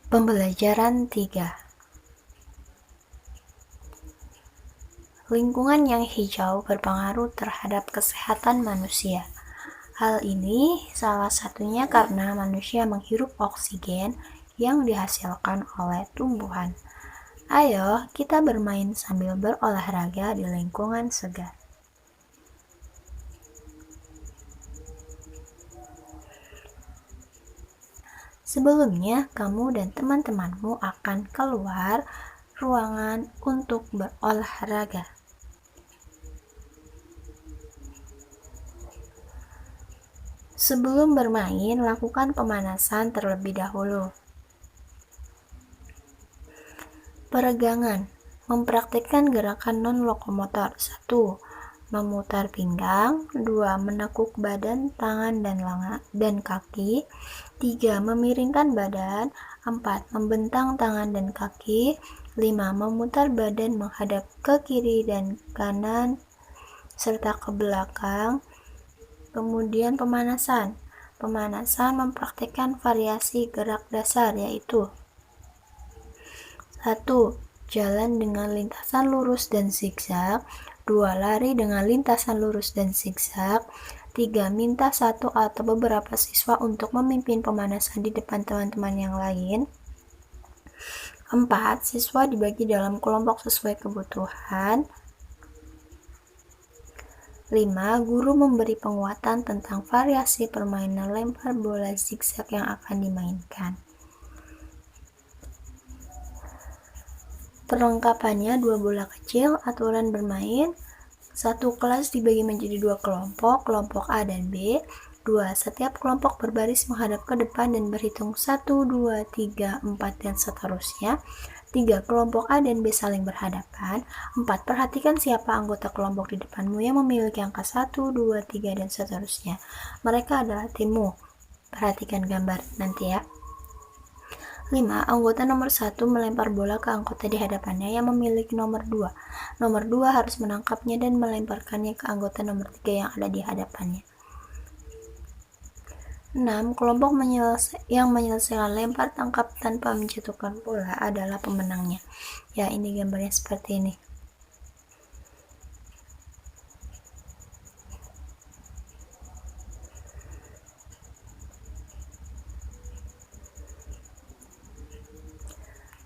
Pembelajaran 3. Lingkungan yang hijau berpengaruh terhadap kesehatan manusia. Hal ini salah satunya karena manusia menghirup oksigen yang dihasilkan oleh tumbuhan. Ayo kita bermain sambil berolahraga di lingkungan segar. Sebelumnya, kamu dan teman-temanmu akan keluar ruangan untuk berolahraga. Sebelum bermain, lakukan pemanasan terlebih dahulu. Peregangan, mempraktikkan gerakan non-lokomotor. 1. Memutar pinggang. 2. Menekuk badan, tangan, dan kaki. 3. Memiringkan badan. 4. Membentang tangan dan kaki. 5. Memutar badan menghadap ke kiri dan kanan serta ke belakang. Kemudian pemanasan. Pemanasan mempraktikkan variasi gerak dasar, yaitu 1. Jalan dengan lintasan lurus dan zigzag. 2. Lari dengan lintasan lurus dan zigzag. 3. Minta satu atau beberapa siswa untuk memimpin pemanasan di depan teman-teman yang lain. 4. Siswa dibagi dalam kelompok sesuai kebutuhan. 5. Guru memberi penguatan tentang variasi permainan lempar bola zigzag yang akan dimainkan. Perlengkapannya 2 bola kecil, aturan bermain. 1. Kelas dibagi menjadi 2 kelompok, kelompok A dan B. 2. Setiap kelompok berbaris menghadap ke depan dan berhitung 1, 2, 3, 4, dan seterusnya. 3. Kelompok A dan B saling berhadapan. 4. Perhatikan siapa anggota kelompok di depanmu yang memiliki angka 1, 2, 3, dan seterusnya. Mereka adalah timmu. Perhatikan gambar nanti ya. 5. Anggota nomor 1 melempar bola ke anggota di hadapannya yang memiliki nomor 2. Nomor 2 harus menangkapnya dan melemparkannya ke anggota nomor 3 yang ada di hadapannya. 6. Kelompok yang menyelesaikan lempar tangkap tanpa menjatuhkan bola adalah pemenangnya. Ya, ini gambarnya seperti ini.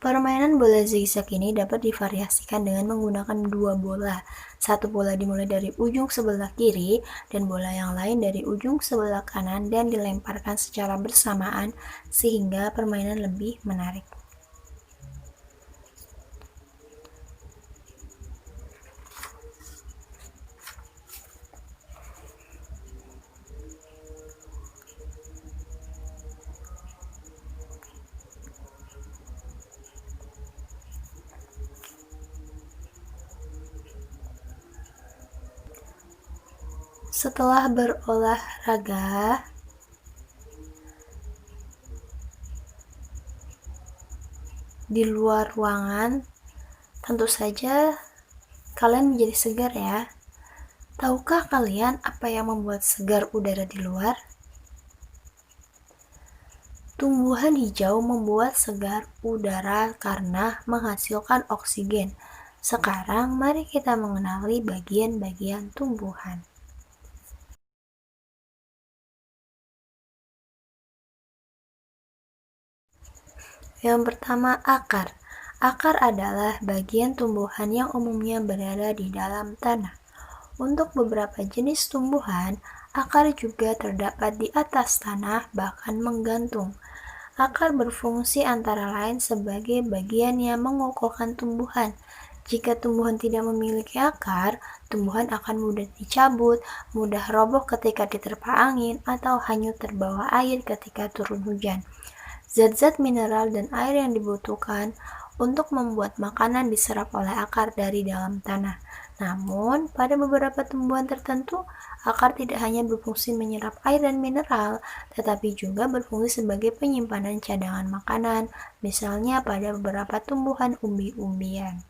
Permainan bola zigzag ini dapat divariasikan dengan menggunakan 2 bola. 1 bola dimulai dari ujung sebelah kiri dan bola yang lain dari ujung sebelah kanan dan dilemparkan secara bersamaan sehingga permainan lebih menarik. Setelah berolahraga, di luar ruangan, tentu saja kalian menjadi segar ya. Tahukah kalian apa yang membuat segar udara di luar? Tumbuhan hijau membuat segar udara karena menghasilkan oksigen. Sekarang mari kita mengenali bagian-bagian tumbuhan. Yang pertama, akar. Akar adalah bagian tumbuhan yang umumnya berada di dalam tanah. Untuk beberapa jenis tumbuhan, akar juga terdapat di atas tanah, bahkan menggantung. Akar berfungsi antara lain sebagai bagian yang mengokohkan tumbuhan. Jika tumbuhan tidak memiliki akar, tumbuhan akan mudah dicabut, mudah roboh ketika diterpa angin, atau hanyut terbawa air ketika turun hujan. Zat-zat mineral dan air yang dibutuhkan untuk membuat makanan diserap oleh akar dari dalam tanah. Namun, pada beberapa tumbuhan tertentu, akar tidak hanya berfungsi menyerap air dan mineral, tetapi juga berfungsi sebagai penyimpanan cadangan makanan, misalnya pada beberapa tumbuhan umbi-umbian.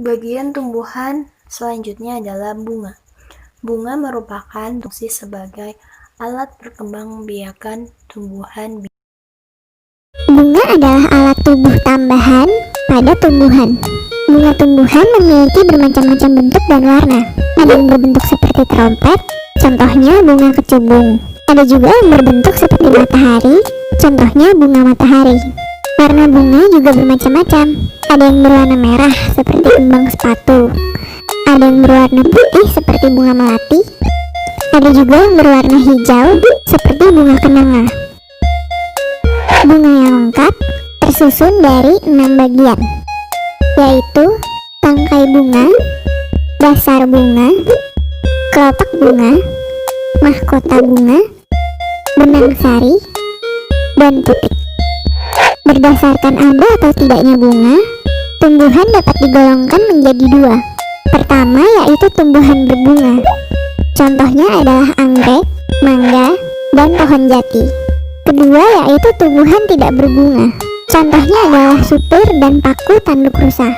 Bagian tumbuhan selanjutnya adalah bunga. Bunga merupakan fungsi sebagai alat perkembangbiakan tumbuhan. Bunga adalah alat tubuh tambahan pada tumbuhan. Bunga tumbuhan memiliki bermacam-macam bentuk dan warna. Ada yang berbentuk seperti trompet, contohnya bunga kecubung. Ada juga yang berbentuk seperti matahari, contohnya bunga matahari. Warna bunga juga bermacam-macam. Ada yang berwarna merah seperti kembang sepatu. Ada yang berwarna putih seperti bunga melati. Ada juga yang berwarna hijau seperti bunga kenanga. Bunga yang lengkap tersusun dari 6 bagian, yaitu tangkai bunga, dasar bunga, kelopak bunga, mahkota bunga, benang sari, dan putik. Berdasarkan ada atau tidaknya bunga, tumbuhan dapat digolongkan menjadi dua. Pertama yaitu tumbuhan berbunga. Contohnya adalah anggrek, mangga, dan pohon jati. Kedua yaitu tumbuhan tidak berbunga. Contohnya adalah supir dan paku tanduk rusa.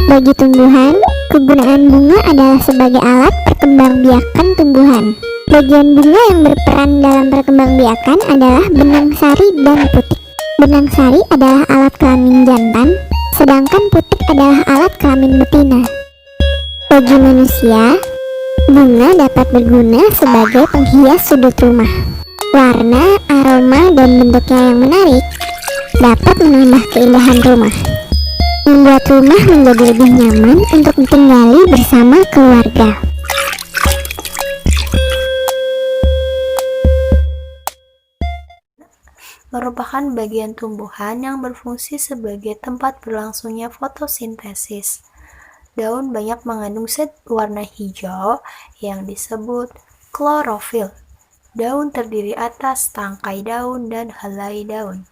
Bagi tumbuhan, kegunaan bunga adalah sebagai alat perkembangbiakan tumbuhan. Bagian bunga yang berperan dalam perkembangbiakan adalah benang sari dan putik. Benang sari adalah alat kelamin jantan, sedangkan putik adalah alat kelamin betina. Bagi manusia, bunga dapat berguna sebagai penghias sudut rumah. Warna, aroma, dan bentuknya yang menarik dapat menambah keindahan rumah, membuat rumah menjadi lebih nyaman untuk ditinggali bersama keluarga. Merupakan bagian tumbuhan yang berfungsi sebagai tempat berlangsungnya fotosintesis. Daun banyak mengandung zat warna hijau yang disebut klorofil. Daun terdiri atas tangkai daun dan helai daun.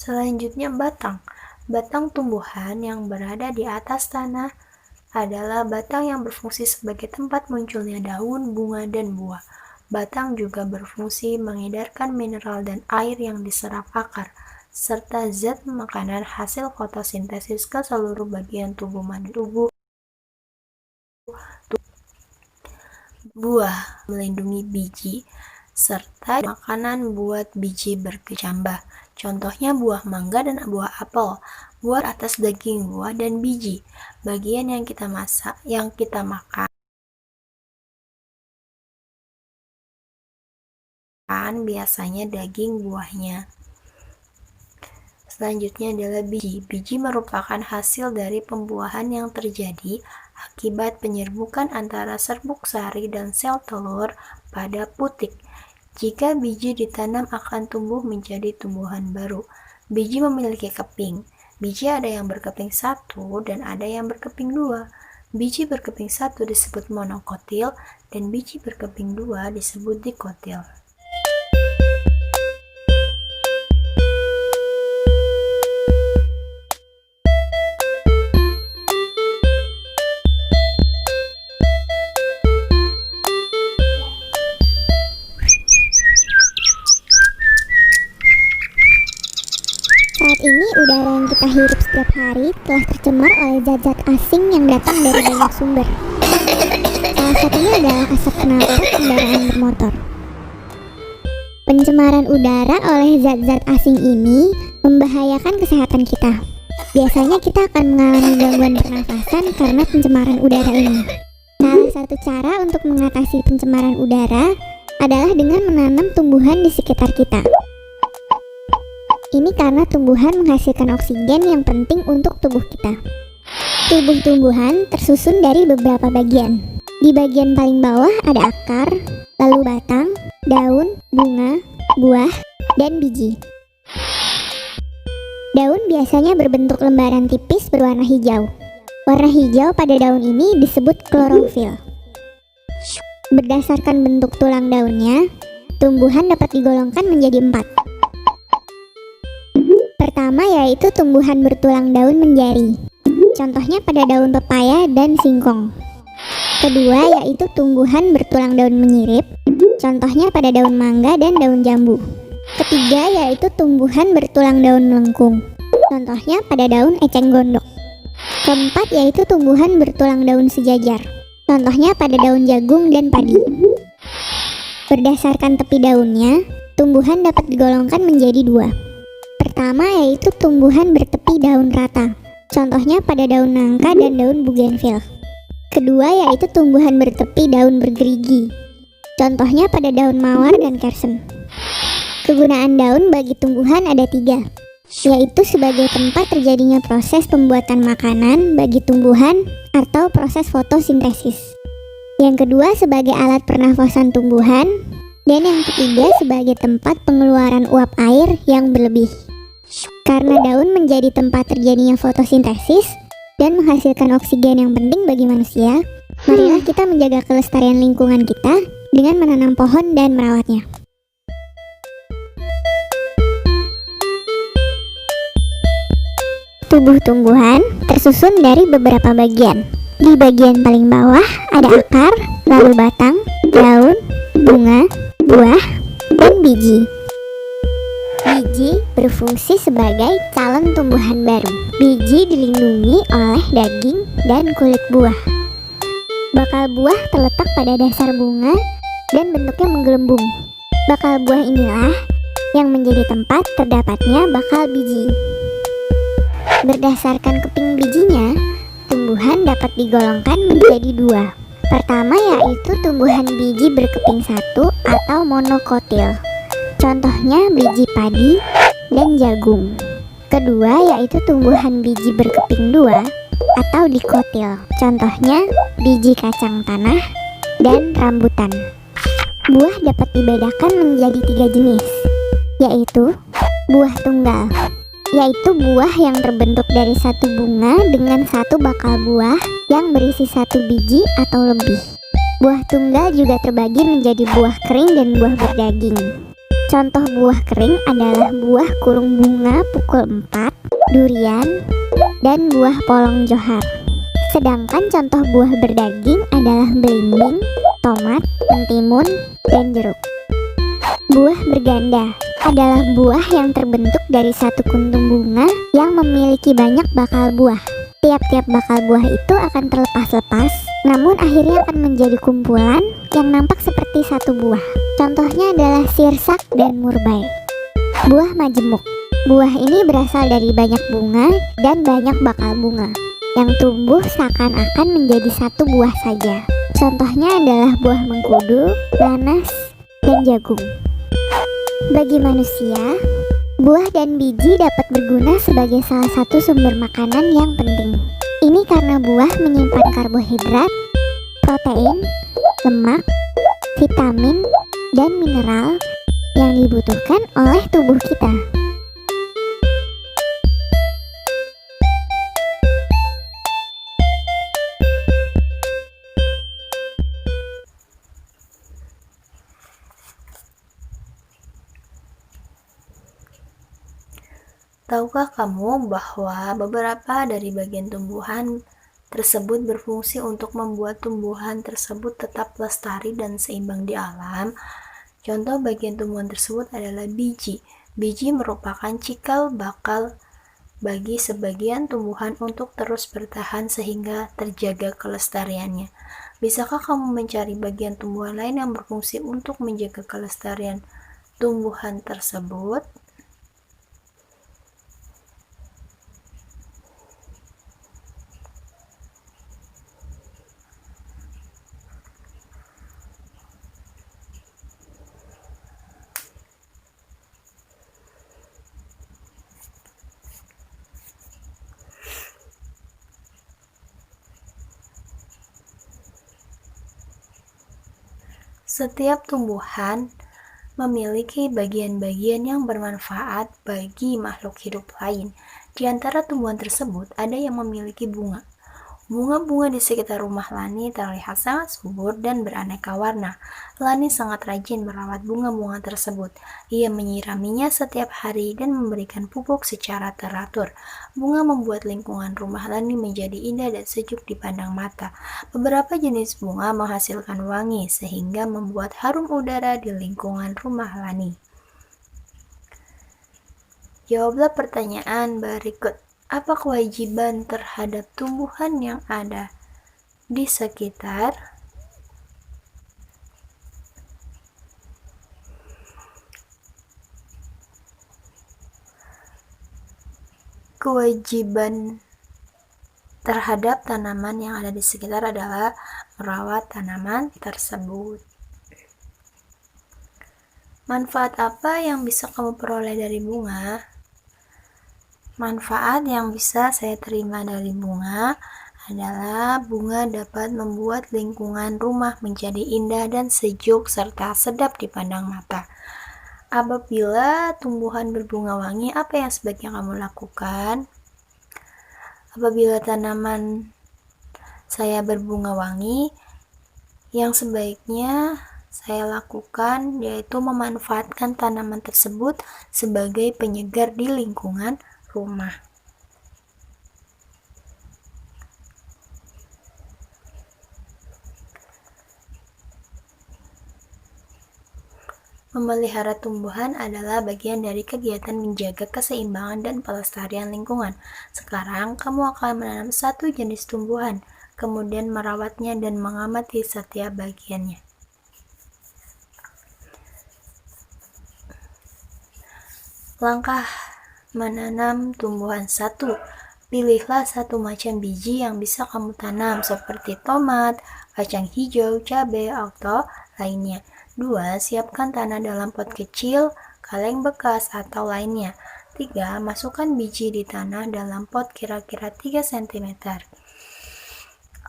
Selanjutnya batang. Batang tumbuhan yang berada di atas tanah adalah batang yang berfungsi sebagai tempat munculnya daun, bunga, dan buah. Batang juga berfungsi mengedarkan mineral dan air yang diserap akar, serta zat makanan hasil fotosintesis ke seluruh bagian tubuh. Buah melindungi biji, serta makanan buat biji berkecambah. Contohnya buah mangga dan buah apel. Buah atas daging buah dan biji. Bagian yang kita makan biasanya daging buahnya. Selanjutnya adalah biji. Biji merupakan hasil dari pembuahan yang terjadi akibat penyerbukan antara serbuk sari dan sel telur pada putik. Jika biji ditanam akan tumbuh menjadi tumbuhan baru. Biji memiliki keping. Biji ada yang berkeping 1 dan ada yang berkeping 2. Biji berkeping 1 disebut monokotil dan biji berkeping 2 disebut dikotil. kita hirup setiap hari telah tercemar oleh zat-zat asing yang datang dari banyak sumber. Salah satunya adalah asap knalpot kendaraan bermotor. Pencemaran udara oleh zat-zat asing ini membahayakan kesehatan kita. Biasanya kita akan mengalami gangguan pernafasan karena pencemaran udara ini. Salah satu cara untuk mengatasi pencemaran udara adalah dengan menanam tumbuhan di sekitar kita. Ini karena tumbuhan menghasilkan oksigen yang penting untuk tubuh kita. Tubuh tumbuhan tersusun dari beberapa bagian. Di bagian paling bawah ada akar, lalu batang, daun, bunga, buah, dan biji. Daun biasanya berbentuk lembaran tipis berwarna hijau. Warna hijau pada daun ini disebut klorofil. Berdasarkan bentuk tulang daunnya, tumbuhan dapat digolongkan menjadi 4. Pertama yaitu tumbuhan bertulang daun menjari. Contohnya pada daun pepaya dan singkong. Kedua yaitu tumbuhan bertulang daun menyirip. Contohnya pada daun mangga dan daun jambu. Ketiga yaitu tumbuhan bertulang daun melengkung. Contohnya pada daun eceng gondok. Keempat yaitu tumbuhan bertulang daun sejajar. Contohnya pada daun jagung dan padi. Berdasarkan tepi daunnya, tumbuhan dapat digolongkan menjadi 2. Pertama yaitu tumbuhan bertepi daun rata. Contohnya pada daun nangka dan daun bougainville. Kedua yaitu tumbuhan bertepi daun bergerigi. Contohnya pada daun mawar dan kersen. Kegunaan daun bagi tumbuhan ada 3, yaitu sebagai tempat terjadinya proses pembuatan makanan bagi tumbuhan atau proses fotosintesis. Yang kedua sebagai alat pernafasan tumbuhan, dan yang ketiga sebagai tempat pengeluaran uap air yang berlebih. Karena daun menjadi tempat terjadinya fotosintesis dan menghasilkan oksigen yang penting bagi manusia, marilah kita menjaga kelestarian lingkungan kita dengan menanam pohon dan merawatnya. Tubuh tumbuhan tersusun dari beberapa bagian. Di bagian paling bawah ada akar, lalu batang, daun, bunga, buah, dan biji. Biji berfungsi sebagai calon tumbuhan baru. Biji dilindungi oleh daging dan kulit buah. Bakal buah terletak pada dasar bunga dan bentuknya menggelembung. Bakal buah inilah yang menjadi tempat terdapatnya bakal biji. Berdasarkan keping bijinya, tumbuhan dapat digolongkan menjadi 2. Pertama yaitu tumbuhan biji berkeping 1 atau monokotil. Contohnya biji padi dan jagung. Kedua yaitu tumbuhan biji berkeping 2 atau dikotil. Contohnya biji kacang tanah dan rambutan. Buah dapat dibedakan menjadi 3 jenis, yaitu buah tunggal, yaitu buah yang terbentuk dari satu bunga dengan satu bakal buah yang berisi 1 biji atau lebih. Buah tunggal juga terbagi menjadi buah kering dan buah berdaging. Contoh buah kering adalah buah kurung bunga pukul 4, durian, dan buah polong johar. Sedangkan contoh buah berdaging adalah belimbing, tomat, mentimun, dan jeruk. Buah berganda adalah buah yang terbentuk dari satu kuntum bunga yang memiliki banyak bakal buah. Tiap-tiap bakal buah itu akan terlepas-lepas, namun akhirnya akan menjadi kumpulan yang nampak seperti satu buah. Contohnya adalah sirsak dan murbei. Buah majemuk. Buah ini berasal dari banyak bunga dan banyak bakal bunga yang tumbuh seakan-akan menjadi satu buah saja. Contohnya adalah buah mengkudu, nanas, dan jagung. Bagi manusia, buah dan biji dapat berguna sebagai salah satu sumber makanan yang penting. Ini karena buah menyimpan karbohidrat, protein, lemak, vitamin, dan mineral yang dibutuhkan oleh tubuh kita. Tahukah kamu bahwa beberapa dari bagian tumbuhan tersebut berfungsi untuk membuat tumbuhan tersebut tetap lestari dan seimbang di alam? Contoh bagian tumbuhan tersebut adalah biji. Biji merupakan cikal bakal bagi sebagian tumbuhan untuk terus bertahan sehingga terjaga kelestariannya. Bisakah kamu mencari bagian tumbuhan lain yang berfungsi untuk menjaga kelestarian tumbuhan tersebut? Setiap tumbuhan memiliki bagian-bagian yang bermanfaat bagi makhluk hidup lain. Di antara tumbuhan tersebut, ada yang memiliki bunga. Bunga-bunga di sekitar rumah Lani terlihat sangat subur dan beraneka warna. Lani sangat rajin merawat bunga-bunga tersebut. Ia menyiraminya setiap hari dan memberikan pupuk secara teratur. Bunga membuat lingkungan rumah Lani menjadi indah dan sejuk dipandang mata. Beberapa jenis bunga menghasilkan wangi sehingga membuat harum udara di lingkungan rumah Lani. Jawablah pertanyaan berikut. Apa kewajiban terhadap tumbuhan yang ada di sekitar? Kewajiban terhadap tanaman yang ada di sekitar adalah merawat tanaman tersebut. Manfaat apa yang bisa kamu peroleh dari bunga? Manfaat yang bisa saya terima dari bunga adalah bunga dapat membuat lingkungan rumah menjadi indah dan sejuk serta sedap dipandang mata. Apabila tumbuhan berbunga wangi, apa yang sebaiknya kamu lakukan? Apabila tanaman saya berbunga wangi, yang sebaiknya saya lakukan yaitu memanfaatkan tanaman tersebut sebagai penyegar di lingkungan rumah. Memelihara tumbuhan adalah bagian dari kegiatan menjaga keseimbangan dan pelestarian lingkungan. Sekarang, kamu akan menanam satu jenis tumbuhan, kemudian merawatnya dan mengamati setiap bagiannya. Langkah menanam tumbuhan 1. Pilihlah satu macam biji yang bisa kamu tanam seperti tomat, kacang hijau, cabai, atau lainnya. 2. Siapkan tanah dalam pot kecil, kaleng bekas, atau lainnya. 3. Masukkan biji di tanah dalam pot kira-kira 3 cm.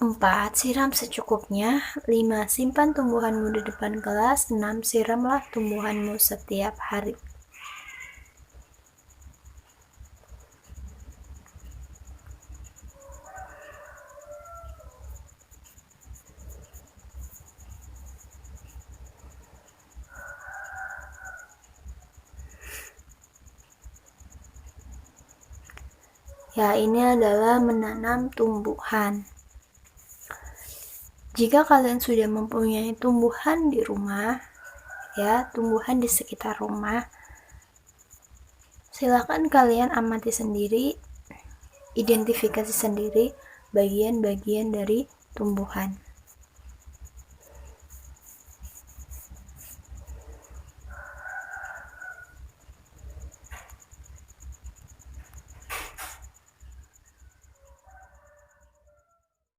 4. Siram secukupnya. 5. Simpan tumbuhanmu di depan kelas. 6. Siramlah tumbuhanmu setiap hari. Ya, ini adalah menanam tumbuhan. Jika kalian sudah mempunyai tumbuhan di rumah, ya, tumbuhan di sekitar rumah, silakan kalian amati sendiri, identifikasi sendiri bagian-bagian dari tumbuhan.